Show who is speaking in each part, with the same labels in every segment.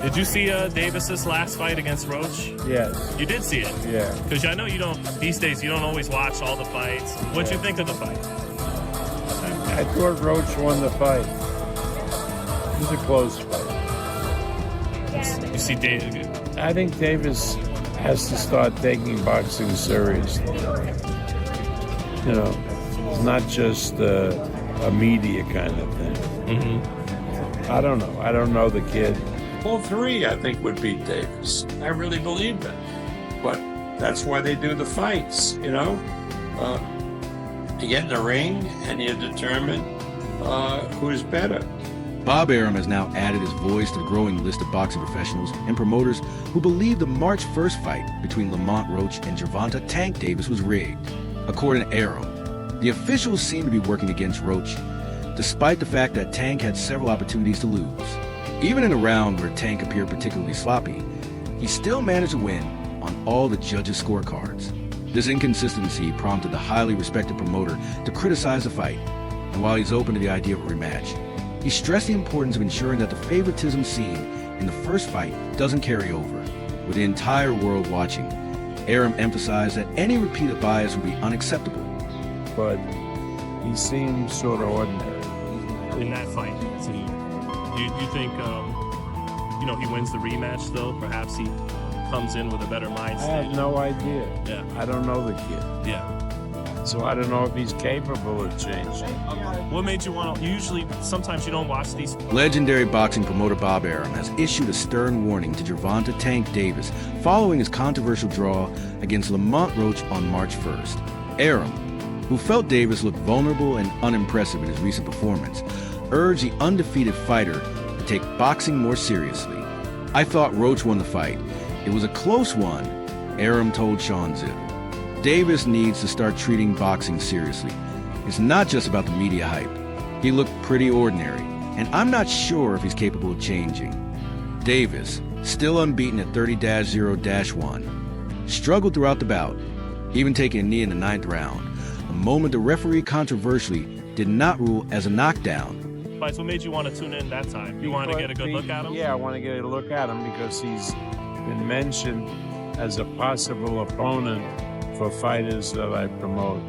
Speaker 1: Did you see Davis's last fight against Roach?
Speaker 2: Yes.
Speaker 1: You did see it?
Speaker 2: Yeah.
Speaker 1: Because I know you don't, these days, you don't always watch all the fights. What'd you think of the fight?
Speaker 2: I thought Roach won the fight. It was a close fight.
Speaker 1: You see Davis?
Speaker 2: I think Davis has to start taking boxing seriously. You know, it's not just a media kind of thing.
Speaker 1: Mm-hmm.
Speaker 2: I don't know. I don't know the kid.
Speaker 3: All three, I think, would beat Davis. I really believe it. But that's why they do the fights, you know? You get in the ring and you determine who's better.
Speaker 4: Bob Arum has now added his voice to the growing list of boxing professionals and promoters who believe the March 1st fight between Lamont Roach and Gervonta "Tank" Davis was rigged. According to Arum, the officials seem to be working against Roach, despite the fact that Tank had several opportunities to lose. Even in a round where Tank appeared particularly sloppy, he still managed to win on all the judges' scorecards. This inconsistency prompted the highly respected promoter to criticize the fight, and while he's open to the idea of a rematch, he stressed the importance of ensuring that the favoritism seen in the first fight doesn't carry over. With the entire world watching, Arum emphasized that any repeated bias would be unacceptable.
Speaker 2: But he seems sort of ordinary.
Speaker 1: In that fight, so you think, you know, he wins the rematch, though? Perhaps he comes in with a better mindset?
Speaker 2: I have no idea.
Speaker 1: Yeah.
Speaker 2: I don't know the kid.
Speaker 1: Yeah.
Speaker 2: So I don't know if he's capable of changing.
Speaker 1: What made you want to, usually, sometimes you don't watch these.
Speaker 4: Legendary boxing promoter Bob Arum has issued a stern warning to Gervonta "Tank" Davis following his controversial draw against Lamont Roach on March 1st. Arum, who felt Davis looked vulnerable and unimpressive in his recent performance, urged the undefeated fighter to take boxing more seriously. "I thought Roach won the fight. It was a close one," Arum told Sean Zip. Davis needs to start treating boxing seriously. It's not just about the media hype. He looked pretty ordinary, and I'm not sure if he's capable of changing. Davis, still unbeaten at 30-0-1, struggled throughout the bout, even taking a knee in the 9th round, a moment the referee controversially did not rule as a knockdown.
Speaker 1: Fights, what made you want to tune in that time? You wanted to get a good look at him?
Speaker 2: Yeah, I want to get a look at him because he's been mentioned as a possible opponent for fighters that I promote.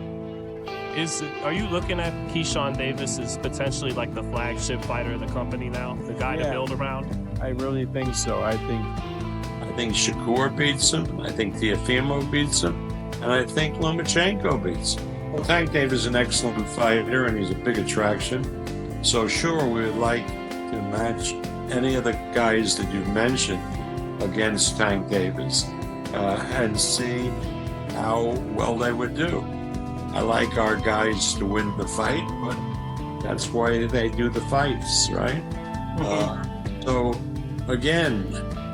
Speaker 1: Are you looking at Keyshawn Davis as potentially like the flagship fighter of the company now? The guy to build around? I
Speaker 2: really think so. I
Speaker 3: think Shakur beats him. I think Teofimo beats him. And I think Lomachenko beats him. Well, Tank Davis is an excellent fighter, and he's a big attraction. So sure, we would like to match any of the guys that you've mentioned against Tank Davis and see how well they would do. I like our guys to win the fight, but that's why they do the fights, right? So again,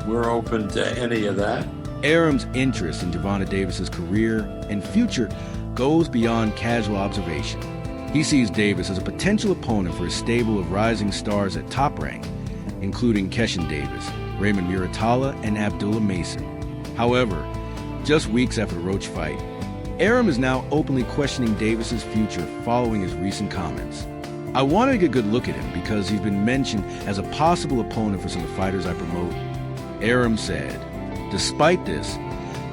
Speaker 3: we're open to any of that.
Speaker 4: Arum's interest in Gervonta Davis's career and future goes beyond casual observation. He sees Davis as a potential opponent for a stable of rising stars at top rank, including Keshin Davis, Raymond Muratalla, and Abdullah Mason. However, just weeks after the Roach fight, Arum is now openly questioning Davis's future following his recent comments. "I wanted to get a good look at him because he's been mentioned as a possible opponent for some of the fighters I promote," Arum said. Despite this,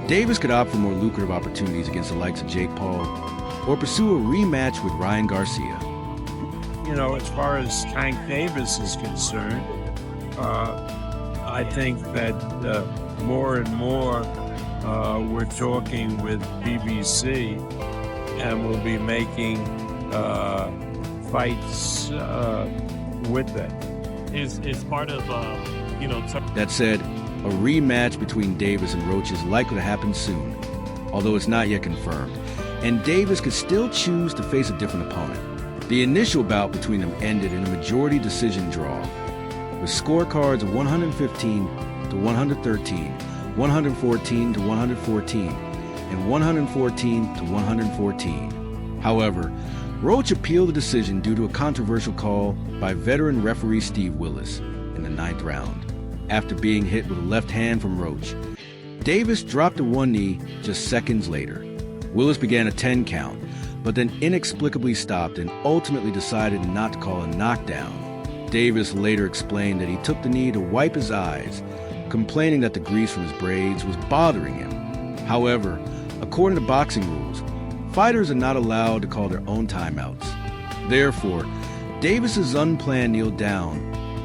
Speaker 4: Davis could opt for more lucrative opportunities against the likes of Jake Paul or pursue a rematch with Ryan Garcia.
Speaker 2: You know, as far as Tank Davis is concerned, I think that more and more we're talking with BBC and we'll be making fights with them.
Speaker 1: Is part of, you know...
Speaker 4: That said, a rematch between Davis and Roach is likely to happen soon, although it's not yet confirmed, and Davis could still choose to face a different opponent. The initial bout between them ended in a majority decision draw, with scorecards of 115-113, 114-114, and 114-114. However, Roach appealed the decision due to a controversial call by veteran referee Steve Willis in the 9th round. After being hit with a left hand from Roach, Davis dropped to one knee just seconds later. Willis began a 10 count, but then inexplicably stopped and ultimately decided not to call a knockdown. Davis later explained that he took the knee to wipe his eyes, complaining that the grease from his braids was bothering him. However, according to boxing rules, fighters are not allowed to call their own timeouts. Therefore, Davis's unplanned kneel down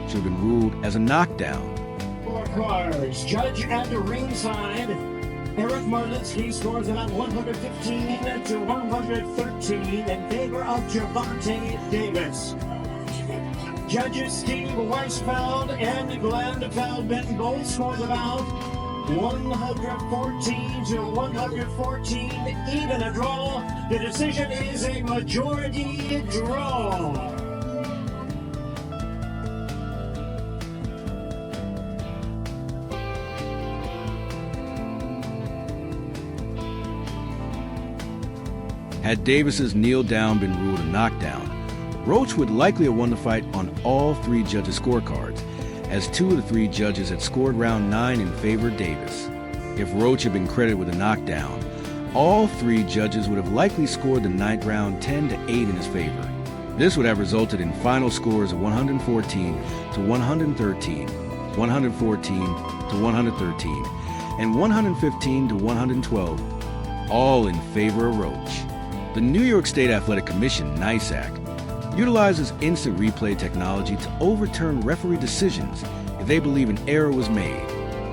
Speaker 4: should have been ruled as a knockdown.
Speaker 5: Four quarters, judge at the ringside. Eric Marlinsky scores about 115 to 113 in favor of Gervonta Davis. Judges Steve Weisfeld and Glenn Feldman both scored about 114 to 114, even a draw. The decision is a majority draw.
Speaker 4: Had Davis's kneel down been ruled a knockdown, Roach would likely have won the fight on all three judges' scorecards, as 2 of the 3 judges had scored round 9 in favor of Davis. If Roach had been credited with a knockdown, all 3 judges would have likely scored the 9th round 10 to 8 in his favor. This would have resulted in final scores of 114 to 113, 114 to 113, and 115 to 112, all in favor of Roach. The New York State Athletic Commission, NYSAC, utilizes instant replay technology to overturn referee decisions if they believe an error was made.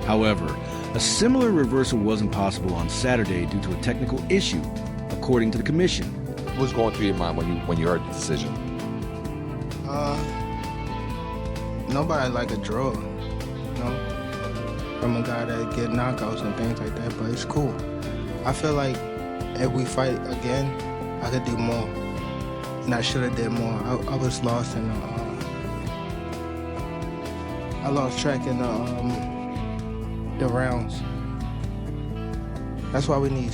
Speaker 4: However, a similar reversal wasn't possible on Saturday due to a technical issue, according to the commission.
Speaker 6: What was going through your mind when you heard the decision?
Speaker 7: Nobody like a draw, you know, from a guy that get knockouts and things like that, but it's cool. I feel like if we fight again, I could do more. And I should have did more. I was lost in I lost track in the rounds. That's why we need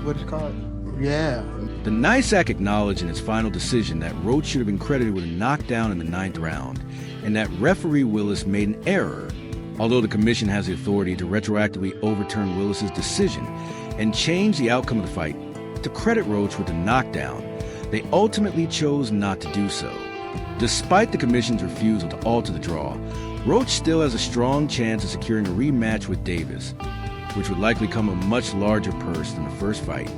Speaker 7: what is it called? Yeah.
Speaker 4: The NYSAC acknowledged in its final decision that Roach should have been credited with a knockdown in the 9th round, and that referee Willis made an error, although the commission has the authority to retroactively overturn Willis's decision and change the outcome of the fight to credit Roach with a knockdown. They ultimately chose not to do so. Despite the commission's refusal to alter the draw, Roach still has a strong chance of securing a rematch with Davis, which would likely come a much larger purse than the first fight.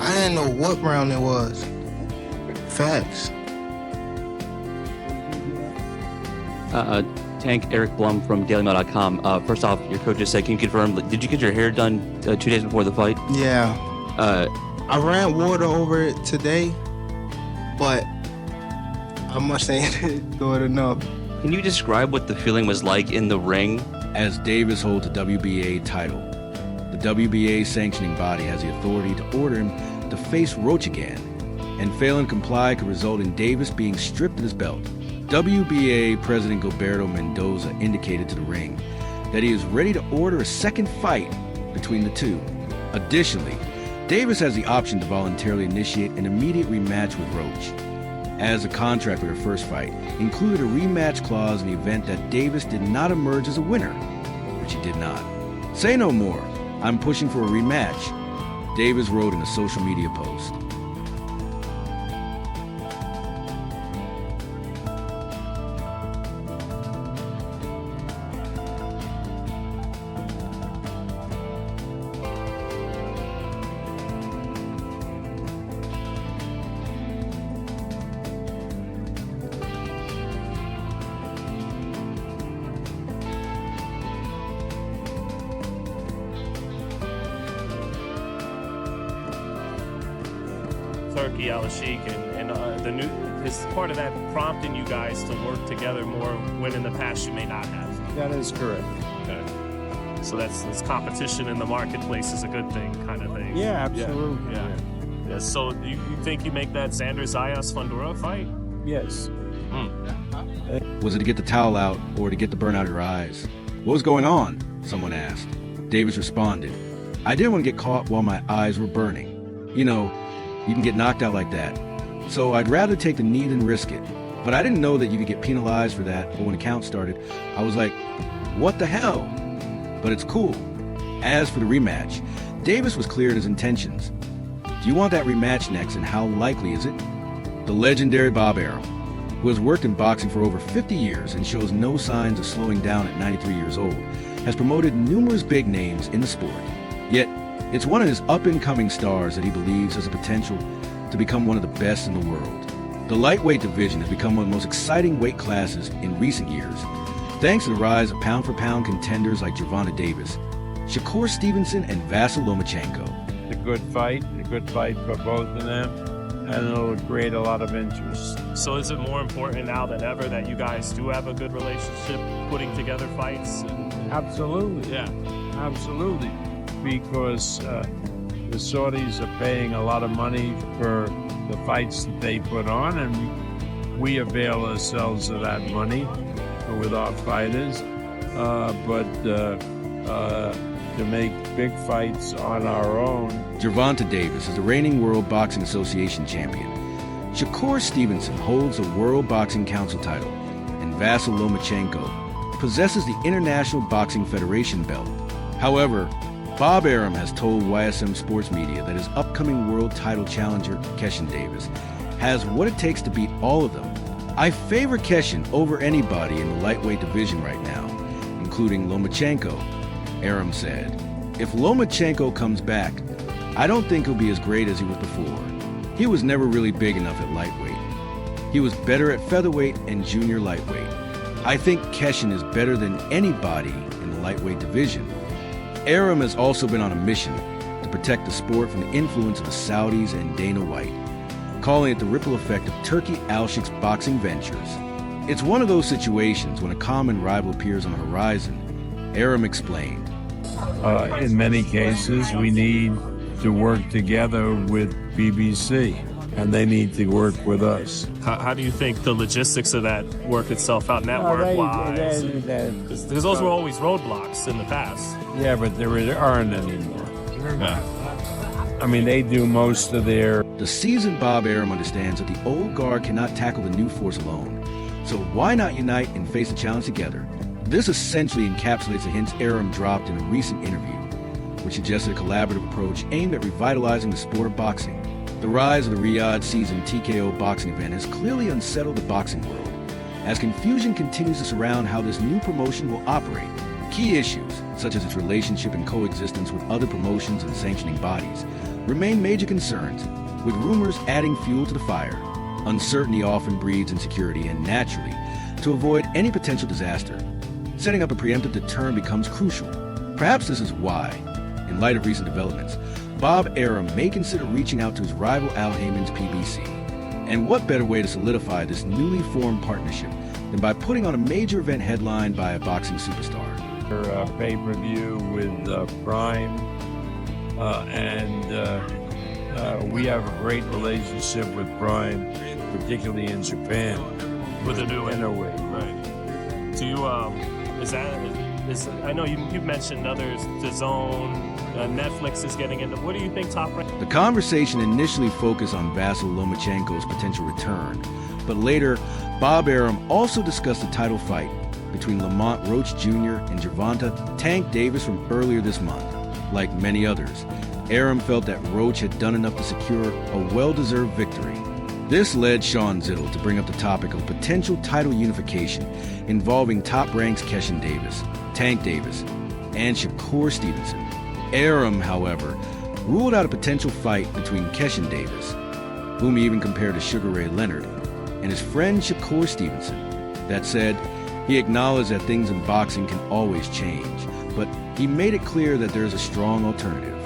Speaker 7: I didn't know what round it was. Facts.
Speaker 8: Tank, Eric Blum from DailyMail.com. First off, your coach just said, can you confirm, did you get your hair done 2 days before the fight?
Speaker 7: Yeah. I ran water over it today, but I must say it didn't do it enough.
Speaker 8: Can you describe what the feeling was like in the ring?
Speaker 4: As Davis holds the WBA title, the WBA sanctioning body has the authority to order him to face Roach again, and failing to comply could result in Davis being stripped of his belt. WBA President Gilberto Mendoza indicated to the ring that he is ready to order a second fight between the two. Additionally, Davis has the option to voluntarily initiate an immediate rematch with Roach, as the contract for their first fight included a rematch clause in the event that Davis did not emerge as a winner, which he did not. Say no more. I'm pushing for a rematch, Davis wrote in a social media post.
Speaker 1: Turkey, Al-Sheikh, and the new is part of that prompting you guys to work together more when in the past you may not have.
Speaker 2: That is correct.
Speaker 1: Okay. So that's competition in the marketplace is a good thing, kind of thing.
Speaker 2: Yeah, absolutely.
Speaker 1: Yeah. So you think you make that Xander Zayas Fundora fight?
Speaker 2: Yes.
Speaker 4: Was it to get the towel out or to get the burn out of your eyes? What was going on? Someone asked. Davis responded, I didn't want to get caught while my eyes were burning. You know, you can get knocked out like that. So I'd rather take the knee than risk it. But I didn't know that you could get penalized for that. But when the count started, I was like, what the hell? But it's cool. As for the rematch, Davis was clear in his intentions. Do you want that rematch next, and how likely is it? The legendary Bob Arum, who has worked in boxing for over 50 years and shows no signs of slowing down at 93 years old, has promoted numerous big names in the sport. Yet, it's one of his up-and-coming stars that he believes has the potential to become one of the best in the world. The lightweight division has become one of the most exciting weight classes in recent years, thanks to the rise of pound-for-pound contenders like Gervonta Davis, Shakur Stevenson, and Vasyl Lomachenko.
Speaker 2: It's a good fight for both of them, and it'll create a lot of interest.
Speaker 1: So is it more important now than ever that you guys do have a good relationship putting together fights?
Speaker 2: Absolutely.
Speaker 1: Yeah.
Speaker 2: Absolutely. Because the Saudis are paying a lot of money for the fights that they put on, and we avail ourselves of that money with our fighters. But to make big fights on our own.
Speaker 4: Gervonta Davis is the reigning World Boxing Association champion. Shakur Stevenson holds the World Boxing Council title, and Vasyl Lomachenko possesses the International Boxing Federation belt. However, Bob Arum has told YSM Sports Media that his upcoming world title challenger, Keshin Davis, has what it takes to beat all of them. I favor Keshin over anybody in the lightweight division right now, including Lomachenko, Arum said. If Lomachenko comes back, I don't think he'll be as great as he was before. He was never really big enough at lightweight. He was better at featherweight and junior lightweight. I think Keshin is better than anybody in the lightweight division. Arum has also been on a mission to protect the sport from the influence of the Saudis and Dana White, calling it the ripple effect of Turki Al-Sheikh's boxing ventures. It's one of those situations when a common rival appears on the horizon, Arum explained.
Speaker 2: In many cases, we need to work together with BBC, and they need to work with us.
Speaker 1: How do you think the logistics of that work itself out network-wise? Because those were always roadblocks in the past.
Speaker 2: Yeah, but there aren't anymore. I mean, they do most of their...
Speaker 4: The seasoned Bob Arum understands that the old guard cannot tackle the new force alone. So why not unite and face the challenge together? This essentially encapsulates the hints Arum dropped in a recent interview, which suggested a collaborative approach aimed at revitalizing the sport of boxing. The rise of the Riyadh season TKO boxing event has clearly unsettled the boxing world, as confusion continues to surround how this new promotion will operate. Key issues, such as its relationship and coexistence with other promotions and sanctioning bodies, remain major concerns, with rumors adding fuel to the fire. Uncertainty often breeds insecurity, and naturally, to avoid any potential disaster, setting up a preemptive deterrent becomes crucial. Perhaps this is why, in light of recent developments, Bob Arum may consider reaching out to his rival Al Haymon's PBC. And what better way to solidify this newly formed partnership than by putting on a major event headlined by a boxing superstar?
Speaker 2: Pay-per-view with Prime, and we have a great relationship with Prime, particularly in Japan.
Speaker 1: With the new
Speaker 2: way.
Speaker 1: Right. Do you, I know you've mentioned others, DAZN, Netflix is getting into. What do you think top rank?
Speaker 4: The conversation initially focused on Vasyl Lomachenko's potential return, but later, Bob Arum also discussed the title fight between Lamont Roach Jr. and Gervonta Tank Davis from earlier this month. Like many others, Arum felt that Roach had done enough to secure a well-deserved victory. This led Sean Zittle to bring up the topic of potential title unification involving top ranks Keshin Davis, Tank Davis, and Shakur Stevenson. Arum, however, ruled out a potential fight between Keshin Davis, whom he even compared to Sugar Ray Leonard, and his friend Shakur Stevenson. That said, he acknowledged that things in boxing can always change, but he made it clear that there is a strong alternative.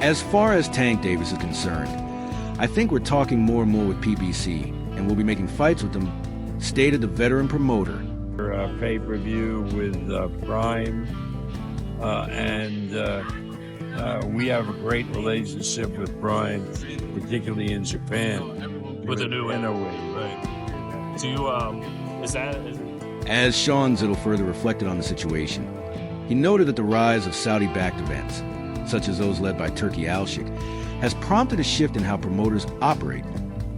Speaker 4: As far as Tank Davis is concerned, I think we're talking more and more with PBC, and we'll be making fights with them, stated the veteran promoter.
Speaker 2: Pay-per-view with Prime, and we have a great relationship with Prime, particularly in Japan.
Speaker 1: With the new
Speaker 2: way.
Speaker 1: Right. Do you,
Speaker 4: As Sean Zittle further reflected on the situation, he noted that the rise of Saudi-backed events, such as those led by Turki Al-Sheikh, has prompted a shift in how promoters operate,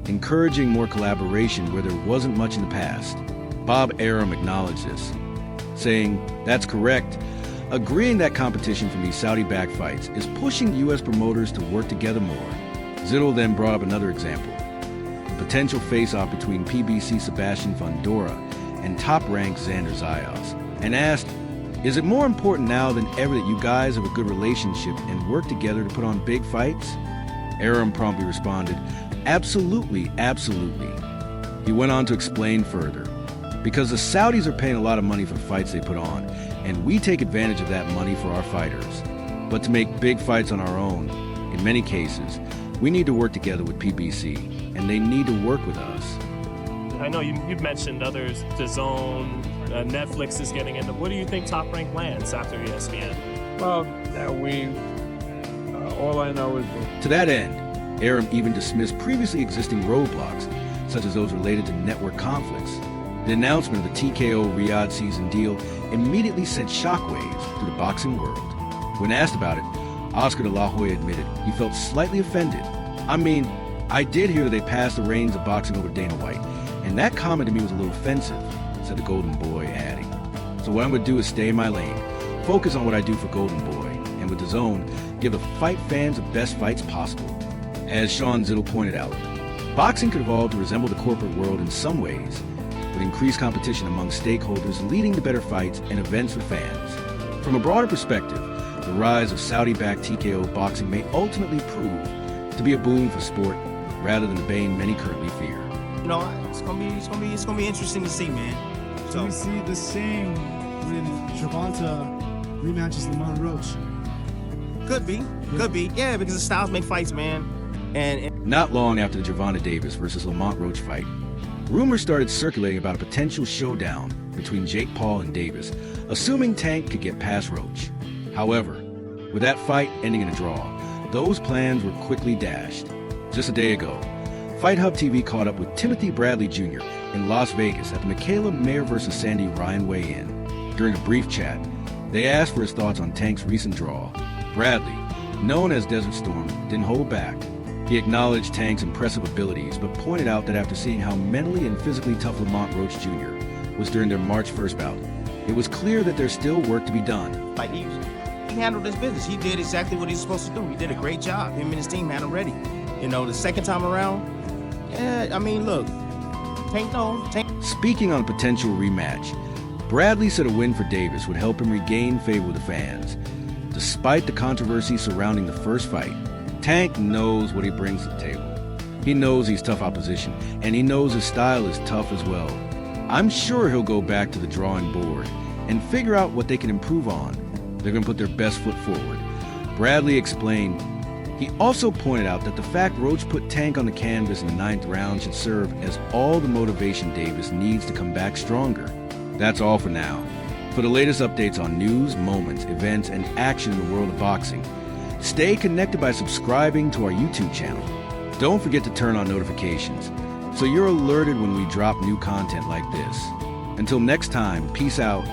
Speaker 4: encouraging more collaboration where there wasn't much in the past. Bob Arum acknowledged this, saying, "That's correct," agreeing that competition from these Saudi-backed fights is pushing U.S. promoters to work together more. Zittel then brought up another example, the potential face-off between PBC Sebastian Fundora and top-ranked Xander Zayas, and asked, is it more important now than ever that you guys have a good relationship and work together to put on big fights? Arum promptly responded, absolutely, absolutely. He went on to explain further, because the Saudis are paying a lot of money for the fights they put on, and we take advantage of that money for our fighters. But to make big fights on our own, in many cases, we need to work together with PBC, and they need to work with us.
Speaker 1: I know you've mentioned others, DAZN, Netflix is getting into. What do you think Top Rank lands after ESPN?
Speaker 2: Well, all I know is...
Speaker 4: To that end, Arum even dismissed previously existing roadblocks, such as those related to network conflicts. The announcement of the TKO Riyadh season deal immediately sent shockwaves through the boxing world. When asked about it, Oscar de la Hoya admitted he felt slightly offended. I mean, I did hear that they passed the reins of boxing over Dana White, and that comment to me was a little offensive, said the Golden Boy, adding, so what I'm going to do is stay in my lane, focus on what I do for Golden Boy, and with DAZN, give the fight fans the best fights possible. As Sean Zittel pointed out, boxing could evolve to resemble the corporate world in some ways, with increased competition among stakeholders leading to better fights and events for fans. From a broader perspective, the rise of Saudi-backed TKO boxing may ultimately prove to be a boon for sport rather than the bane many currently fear.
Speaker 9: You know, it's gonna be interesting to see, man. So
Speaker 10: do we see the same when Gervonta rematches Lamont Roach?
Speaker 9: Could be, yeah, because the styles make fights, man. And
Speaker 4: not long after the Gervonta Davis versus Lamont Roach fight, rumors started circulating about a potential showdown between Jake Paul and Davis, assuming Tank could get past Roach. However, with that fight ending in a draw, those plans were quickly dashed. Just a day ago, Fight Hub TV caught up with Timothy Bradley Jr. in Las Vegas at the Michaela Mayer vs. Sandy Ryan weigh-in. During a brief chat, they asked for his thoughts on Tank's recent draw. Bradley, known as Desert Storm, didn't hold back. He acknowledged Tank's impressive abilities, but pointed out that after seeing how mentally and physically tough Lamont Roach Jr. was during their March 1st bout, it was clear that there's still work to be done.
Speaker 9: like he handled his business. He did exactly what he's supposed to do. He did a great job. Him and his team had him ready. You know, the second time around, yeah, I mean, look, Tank.
Speaker 4: Speaking on a potential rematch, Bradley said a win for Davis would help him regain favor with the fans. Despite the controversy surrounding the first fight, Tank knows what he brings to the table. He knows he's tough opposition, and he knows his style is tough as well. I'm sure he'll go back to the drawing board and figure out what they can improve on. They're going to put their best foot forward. Bradley explained. He also pointed out that the fact Roach put Tank on the canvas in the 9th round should serve as all the motivation Davis needs to come back stronger. That's all for now. For the latest updates on news, moments, events, and action in the world of boxing, stay connected by subscribing to our YouTube channel. Don't forget to turn on notifications so you're alerted when we drop new content like this. Until next time, peace out